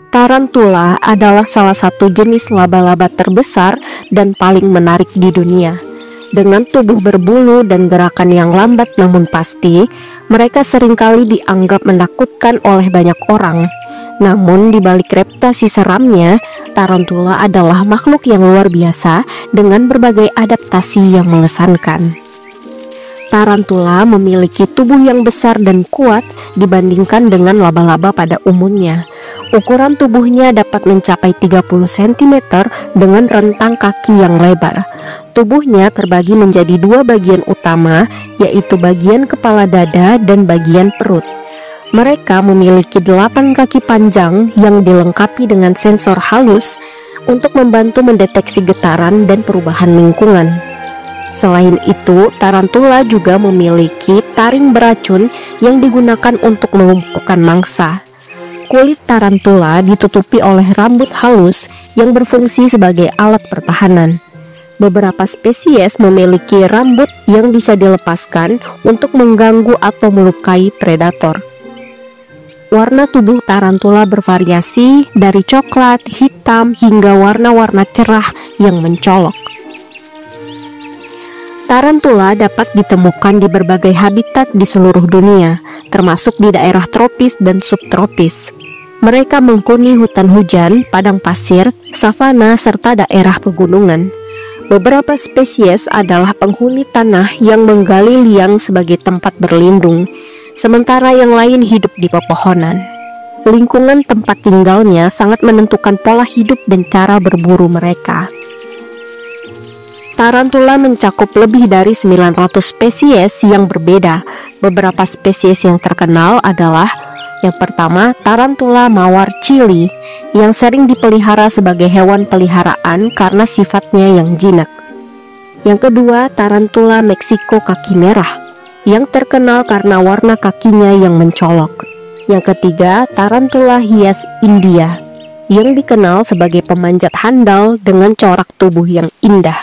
Tarantula adalah salah satu jenis laba-laba terbesar dan paling menarik di dunia. Dengan tubuh berbulu dan gerakan yang lambat namun pasti, mereka seringkali dianggap menakutkan oleh banyak orang. Namun di balik reputasi seramnya, tarantula adalah makhluk yang luar biasa dengan berbagai adaptasi yang mengesankan. Tarantula memiliki tubuh yang besar dan kuat dibandingkan dengan laba-laba pada umumnya. Ukuran tubuhnya dapat mencapai 30 cm dengan rentang kaki yang lebar. Tubuhnya terbagi menjadi dua bagian utama, yaitu bagian kepala dada dan bagian perut. Mereka memiliki 8 kaki panjang yang dilengkapi dengan sensor halus untuk membantu mendeteksi getaran dan perubahan lingkungan. Selain itu, tarantula juga memiliki taring beracun yang digunakan untuk melumpuhkan mangsa. Kulit tarantula ditutupi oleh rambut halus yang berfungsi sebagai alat pertahanan. Beberapa spesies memiliki rambut yang bisa dilepaskan untuk mengganggu atau melukai predator. Warna tubuh tarantula bervariasi dari coklat, hitam, hingga warna-warna cerah yang mencolok. Tarantula dapat ditemukan di berbagai habitat di seluruh dunia, termasuk di daerah tropis dan subtropis. Mereka menghuni hutan hujan, padang pasir, savana, serta daerah pegunungan. Beberapa spesies adalah penghuni tanah yang menggali liang sebagai tempat berlindung, sementara yang lain hidup di pepohonan. Lingkungan tempat tinggalnya sangat menentukan pola hidup dan cara berburu mereka. Tarantula mencakup lebih dari 900 spesies yang berbeda. Beberapa spesies yang terkenal adalah yang pertama, tarantula mawar Chili yang sering dipelihara sebagai hewan peliharaan karena sifatnya yang jinak. Yang kedua, tarantula Meksiko kaki merah yang terkenal karena warna kakinya yang mencolok. Yang ketiga, tarantula hias India yang dikenal sebagai pemanjat handal dengan corak tubuh yang indah.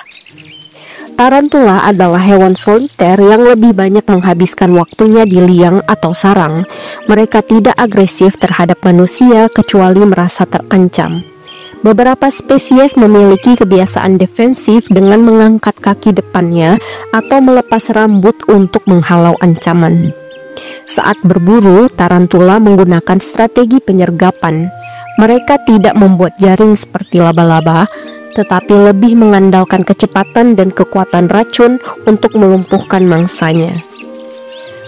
Tarantula adalah hewan soliter yang lebih banyak menghabiskan waktunya di liang atau sarang. Mereka tidak agresif terhadap manusia kecuali merasa terancam. Beberapa spesies memiliki kebiasaan defensif dengan mengangkat kaki depannya atau melepas rambut untuk menghalau ancaman. Saat berburu, tarantula menggunakan strategi penyergapan. Mereka tidak membuat jaring seperti laba-laba, tetapi lebih mengandalkan kecepatan dan kekuatan racun untuk melumpuhkan mangsanya.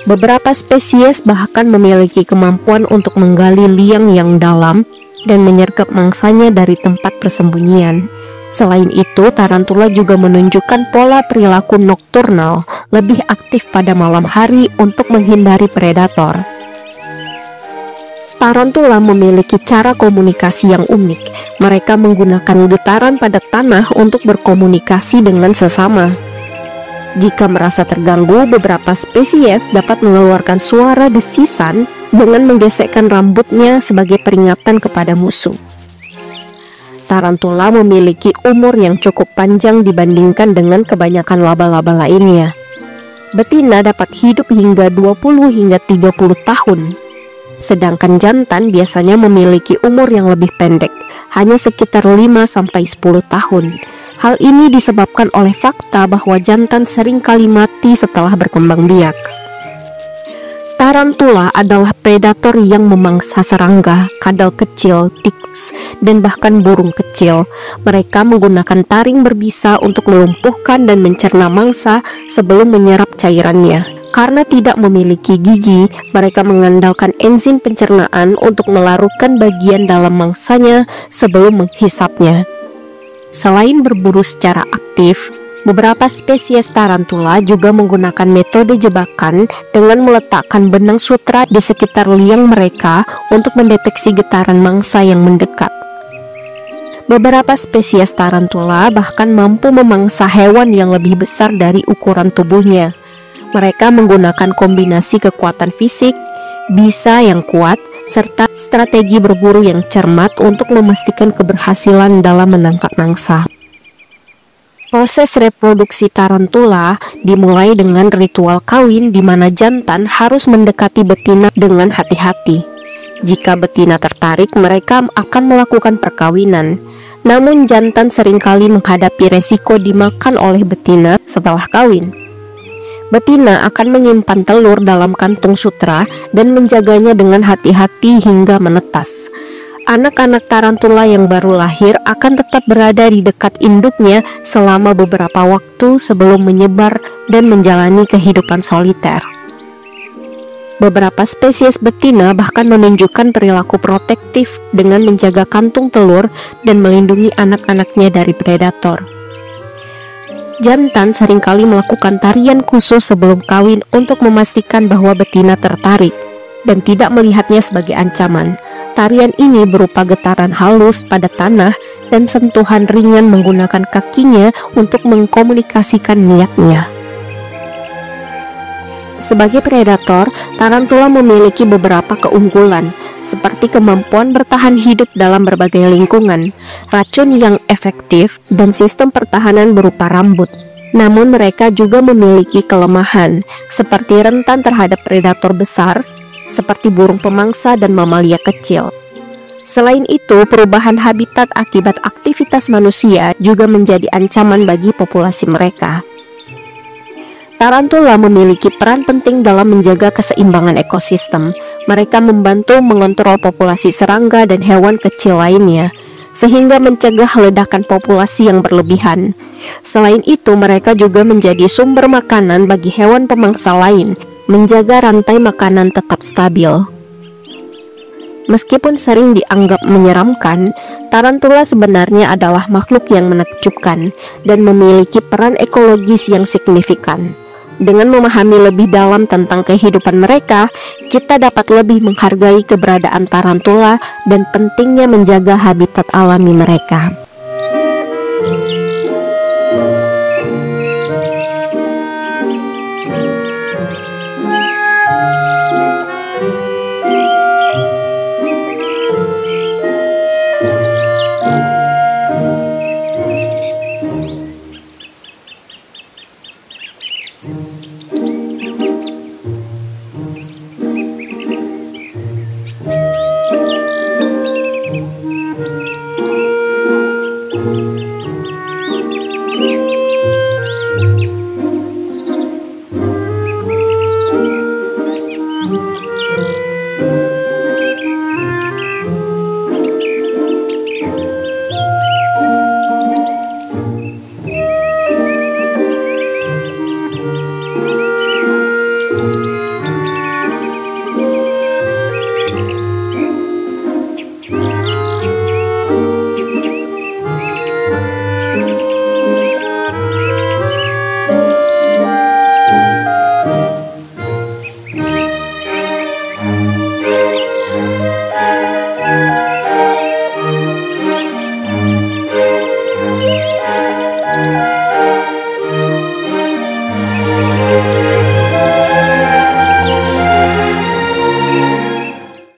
Beberapa spesies bahkan memiliki kemampuan untuk menggali liang yang dalam dan menyergap mangsanya dari tempat persembunyian. Selain itu, tarantula juga menunjukkan pola perilaku nokturnal, lebih aktif pada malam hari untuk menghindari predator. Tarantula memiliki cara komunikasi yang unik. Mereka menggunakan getaran pada tanah untuk berkomunikasi dengan sesama. Jika merasa terganggu, beberapa spesies dapat mengeluarkan suara desisan dengan menggesekkan rambutnya sebagai peringatan kepada musuh. Tarantula memiliki umur yang cukup panjang dibandingkan dengan kebanyakan laba-laba lainnya. Betina dapat hidup hingga 20 hingga 30 tahun. Sedangkan jantan biasanya memiliki umur yang lebih pendek, hanya sekitar 5-10 tahun. Hal ini disebabkan oleh fakta bahwa jantan seringkali mati setelah berkembang biak. Tarantula adalah predator yang memangsa serangga, kadal kecil, tikus, dan bahkan burung kecil. Mereka menggunakan taring berbisa untuk melumpuhkan dan mencerna mangsa sebelum menyerap cairannya. Karena tidak memiliki gigi, mereka mengandalkan enzim pencernaan untuk melarutkan bagian dalam mangsanya sebelum menghisapnya. Selain berburu secara aktif, beberapa spesies tarantula juga menggunakan metode jebakan dengan meletakkan benang sutra di sekitar liang mereka untuk mendeteksi getaran mangsa yang mendekat. Beberapa spesies tarantula bahkan mampu memangsa hewan yang lebih besar dari ukuran tubuhnya. Mereka menggunakan kombinasi kekuatan fisik, bisa yang kuat, serta strategi berburu yang cermat untuk memastikan keberhasilan dalam menangkap mangsa. Proses reproduksi tarantula dimulai dengan ritual kawin di mana jantan harus mendekati betina dengan hati-hati. Jika betina tertarik, mereka akan melakukan perkawinan. Namun jantan seringkali menghadapi resiko dimakan oleh betina setelah kawin. Betina akan menyimpan telur dalam kantung sutra dan menjaganya dengan hati-hati hingga menetas. Anak-anak tarantula yang baru lahir akan tetap berada di dekat induknya selama beberapa waktu sebelum menyebar dan menjalani kehidupan soliter. Beberapa spesies betina bahkan menunjukkan perilaku protektif dengan menjaga kantung telur dan melindungi anak-anaknya dari predator. Jantan seringkali melakukan tarian khusus sebelum kawin untuk memastikan bahwa betina tertarik dan tidak melihatnya sebagai ancaman. Tarian ini berupa getaran halus pada tanah dan sentuhan ringan menggunakan kakinya untuk mengkomunikasikan niatnya. Sebagai predator, tarantula memiliki beberapa keunggulan, seperti kemampuan bertahan hidup dalam berbagai lingkungan, racun yang efektif, dan sistem pertahanan berupa rambut. Namun mereka juga memiliki kelemahan, seperti rentan terhadap predator besar, seperti burung pemangsa dan mamalia kecil. Selain itu, perubahan habitat akibat aktivitas manusia juga menjadi ancaman bagi populasi mereka. Tarantula memiliki peran penting dalam menjaga keseimbangan ekosistem. Mereka membantu mengontrol populasi serangga dan hewan kecil lainnya, sehingga mencegah ledakan populasi yang berlebihan. Selain itu, mereka juga menjadi sumber makanan bagi hewan pemangsa lain, menjaga rantai makanan tetap stabil. Meskipun sering dianggap menyeramkan, tarantula sebenarnya adalah makhluk yang menakjubkan dan memiliki peran ekologis yang signifikan. Dengan memahami lebih dalam tentang kehidupan mereka, kita dapat lebih menghargai keberadaan tarantula dan pentingnya menjaga habitat alami mereka.